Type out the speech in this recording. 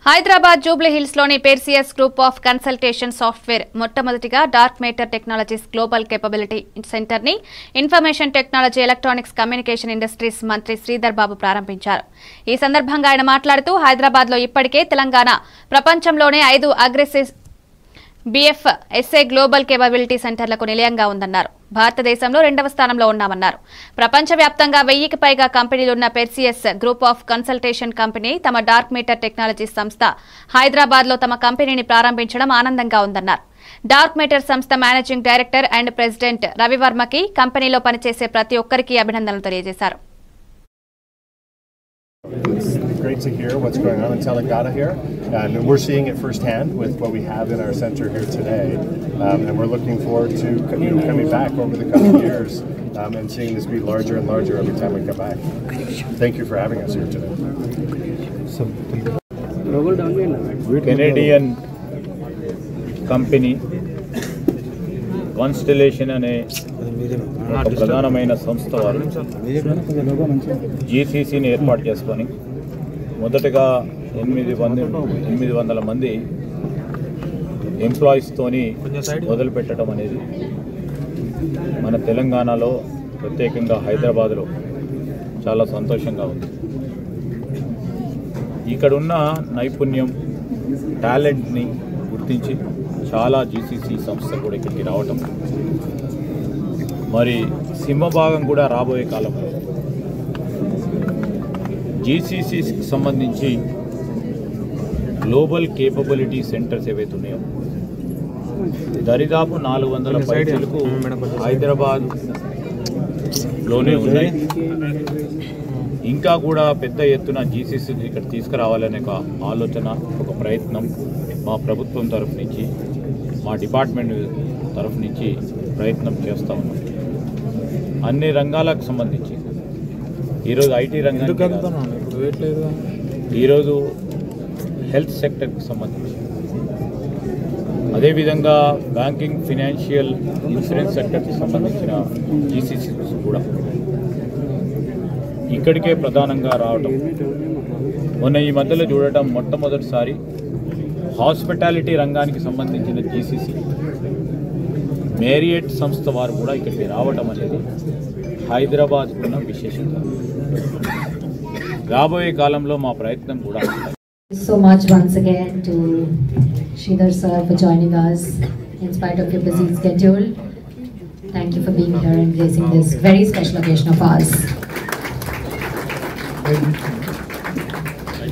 హైదరాబాద్ జూబ్లీ హిల్స్ లోని Perseus group of consultation software మొట్టమొదటిగా dark matter technologies global capability centre ని information technology electronics communication industries మంత్రి శ్రీధర్ బాబు ప్రారంభించారు. ఈ సందర్భంగా ఆయన మాట్లాడుతూ హైదరాబాద్ లో ఇప్పటికే తెలంగాణ ప్రపంచంలోనే 5 అగ్రెసివ్ BFSA గ్లోబల్ కేపబిలిటీ సెంటర్లకు నిలయంగా ఉందన్నారు. భారతదేశంలో 2వ స్థానంలో ఉన్నామన్నారు. ప్రపంచవ్యాప్తంగా 1000కి పైగా కంపెనీలున్న Perseus group of consultation company తమ డార్క్ మీటర్ టెక్నాలజీస్ సంస్థ హైదరాబాద్ లో తమ కంపెనీని ప్రారంభించడం ఆనందంగా ఉందన్నారు. డార్క్ మీటర్ సంస్థ మేనేజింగ్ డైరెక్టర్ అండ్ ప్రెసిడెంట్ రవివర్మకి కంపెనీలో పనిచేసే ప్రతి ఒక్కరికి అభినందనలు తెలియజేశారు. It's great to hear what's going on in Telangana here, and we're seeing it firsthand with what we have in our center here today, and we're looking forward to coming back over the coming years and seeing this be larger and larger every time we come back. Thank you for having us here today. Canadian company Constellation అనే ప్రధానమైన సంస్థ వారు GCCని ఏర్పాటు చేసుకొని మొదటగా 800 మంది ఎంప్లాయీస్తోని మొదలుపెట్టడం అనేది మన తెలంగాణలో ప్రత్యేకంగా హైదరాబాద్లో చాలా సంతోషంగా ఉంది. ఇక్కడున్న నైపుణ్యం టాలెంట్ని గుర్తించి చాలా GCC సంస్థలు కూడా ఇక్కడికి రావటం, మరి సింహభాగం కూడా రాబోయే కాలంలో GCCకి సంబంధించి గ్లోబల్ కేపబిలిటీ సెంటర్స్ ఏవైతే ఉన్నాయో దరిదాపు 400 పైసలకు హైదరాబాద్లోనే ఉన్నాయి. ఇంకా కూడా పెద్ద ఎత్తున GCC ఇక్కడ తీసుకురావాలనే ఒక ఆలోచన, ఒక ప్రయత్నం మా ప్రభుత్వం తరఫు నుంచి, మా డిపార్ట్మెంట్ తరఫు నుంచి ప్రయత్నం చేస్తూ ఉన్నాం. అన్ని రంగాలకు సంబంధించి ఈరోజు IT రంగానికి, ఈరోజు హెల్త్ సెక్టర్కి సంబంధించి, అదేవిధంగా బ్యాంకింగ్, ఫినాన్షియల్, ఇన్సూరెన్స్ సెక్టర్కి సంబంధించిన GCC కూడా ఇక్కడికే ప్రధానంగా రావటం. మొన్న ఈ మధ్యలో చూడటం మొట్టమొదటిసారి హాస్పిటాలిటీ రంగానికి సంబంధించిన GCC మేరియట్ సంస్థ వారు కూడా ఇక్కడికి రావటం అనేది హైదరాబాద్ ఉన్న విశేషంగా. రాబోయే కాలంలో మా ప్రయత్నం కూడా. So much once again to Sridhar sir for joining us in spite of your busy schedule. Thank you for being here and gracing this very special occasion of ours.